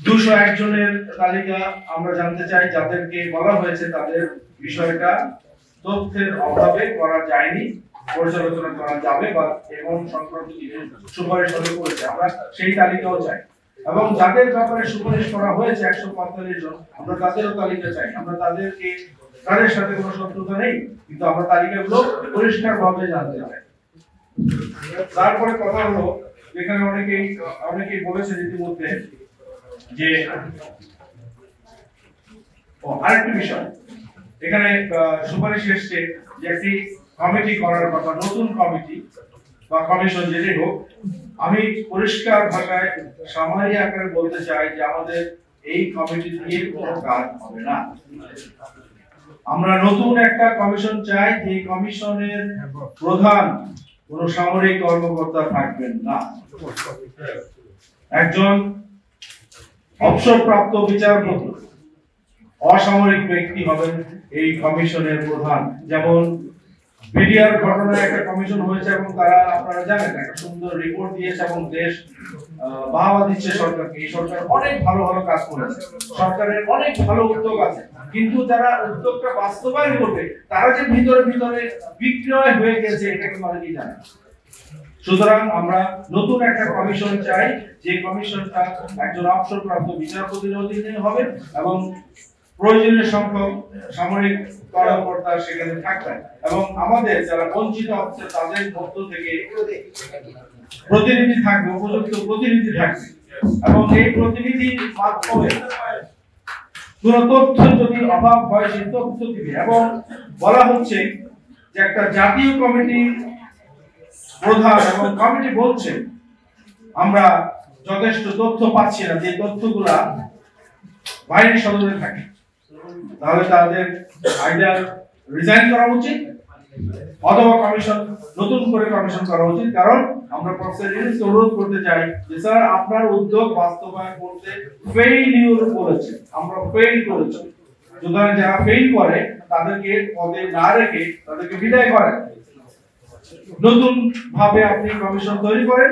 201 জনের তালিকা আমরা জানতে চাই, যাদেরকে বলা হয়েছে তাদের বিষয়টা তথ্যের অভাবে করা যায়নি, পর্যালোচনা করা যাবে বা এমন সংক্রান্ত কিছু সুপারিশ হলে করেছে, আমরা সেই তালিকাও চাই। এবং যাদের ব্যাপারে সুপারিশ করা হয়েছে 145 জন, আমরা তাদেরও তালিকা চাই। আমরা তাদেরকে, তাদের সাথে কোনো শত্রুতা নেই, কিন্তু আমরা তালিকাগুলো পরিষ্কারভাবে জানতে চাই। তারপরে কথা হলো, এখানে অনেকেই বলেছেন ইতিমধ্যে যে আরেকটি বিষয়, এখানে সুপারিশ এসছে যে একটি কমিটি করার কথা, নতুন কমিটি বা কমিশন যেটাই হোক। আমি পরিষ্কার ভাষায় সামারি আকারে বলতে চাই যে আমাদের এই কমিটি দিয়ে কোনো কাজ হবে না। আমরা নতুন একটা কমিশন চাই, যে কমিশনের প্রধান কোন সামরিক কর্মকর্তা থাকবেন না, একজন অবসরপ্রাপ্ত বিচারপতি অসামরিক ব্যক্তি হবেন এই কমিশনের প্রধান। যেমন বিডিআর ঘটনায় একটা কমিশন হয়েছে এবং তারা, আপনারা জানেন, একটা সুন্দর রিপোর্ট দিয়েছে এবং দেশ বাহবা দিচ্ছে সরকারকে। এই সরকার অনেক ভালো ভালো কাজ করেছে, সরকারের অনেক ভালো উদ্যোগ আছে, কিন্তু যারা উদ্যোগটা বাস্তবায়ন করবে তারা যে ভিতরে ভিতরে বিক্রয় হয়ে গেছে এটা কিন্তু অনেকেই জানে। সুতরাং আমরা নতুন একটা কমিশন চাই, যে কমিশনটা একজন অবসরপ্রাপ্ত বিচারপতির অধীনে হবে এবং প্রয়োজনীয় সংখ্যক সামরিক কর্মকর্তা সেখানে থাকবেন এবং আমাদের যারা বঞ্চিত হচ্ছে তাদের মধ্য থেকে প্রতিনিধি থাকবে, উপযুক্ত প্রতিনিধি থাকবে এবং এই প্রতিনিধির মাধ্যমে কোন তথ্য যদি অভাব হয় সেই তথ্য দিবে। এবং বলা হচ্ছে যে একটা জাতীয় কমিটি প্রধান এবং কমিটি বলছে আমরা যথেষ্ট তথ্য পাচ্ছি না, যে তথ্যগুলা বাইরে সদরে থাকে, তাহলে তাদের আইদার রিজাইন করা উচিত অথবা কমিশন, নতুন করে কমিশন করা উচিত। কারণ আমরা প্রফেসর ইউনূসকে অনুরোধ করতে চাই যে স্যার, আপনার উদ্যোগ বাস্তবায়ন করতে ফেইলিউর করেছে, আমরা ফেইল করেছি। সুতরাং যারা ফেইল করে তাদেরকে পদে না রেখে তাদেরকে বিদায় করেন, নতুন ভাবে আপনি কমিশন তৈরি করেন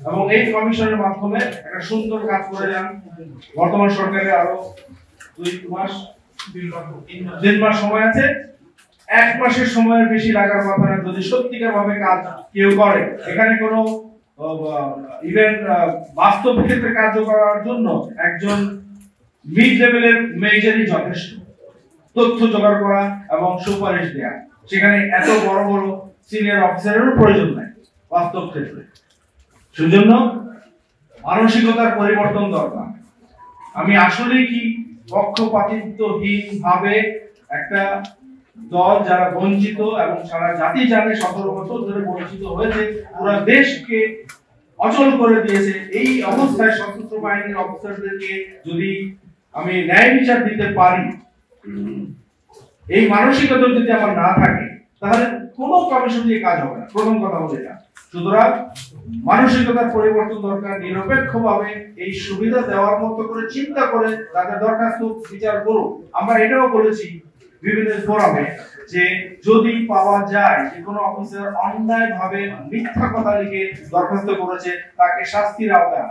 এবং এই কমিশনের মাধ্যমে একটা সুন্দর কাজ করে যান। বর্তমান সরকারের আরো 3 মাস সময় আছে, 1 মাসের সময়ের বেশি লাগার কথা না। যদি সত্যিকার ভাবে কাজ কেউ করে, এখানে কোনো ইভেন্ট বাস্তব ক্ষেত্রে কাজ করার জন্য একজন মিড লেভেলের মেজরই যথেষ্ট, তথ্য জোগাড় করা এবং সুপারিশ দেয়া। সেখানে এত বড় বড় সিনিয়র অফিসারেরও প্রয়োজন নাই বাস্তব ক্ষেত্রে। সেজন্য মানসিকতার পরিবর্তন দরকার। আমি আসলে কি পক্ষপাতিত্বহীন ভাবে একটা দল যারা বঞ্চিত এবং সারা জাতি জানে 17 বছর ধরে বঞ্চিত হয়েছে, পুরো দেশকে অচল করে দিয়েছে, এই অবস্থায় সশস্ত্র বাহিনীর অফিসারদেরকে যদি আমি ন্যায় বিচার দিতে পারি, এই মানসিকতা যদি আমার না থাকে, তাহলে কোনো কমিশন দিয়ে কাজ হবে না। প্রথম কথা হলো এটা। সুতরাং মানসিকতার পরিবর্তন দরকার। নিরপেক্ষভাবে এই সুবিধা দেওয়ার মতো করে চিন্তা করে তাদের দরখাস্ত বিচার করুন। আমরা এটাও বলেছি বিভিন্ন ফোরামে যে যদি পাওয়া যায় যে কোনো অফিসার অন্যায়ভাবে মিথ্যা কথা লিখে দরখাস্ত করেছে, তাকে শাস্তির আওতায়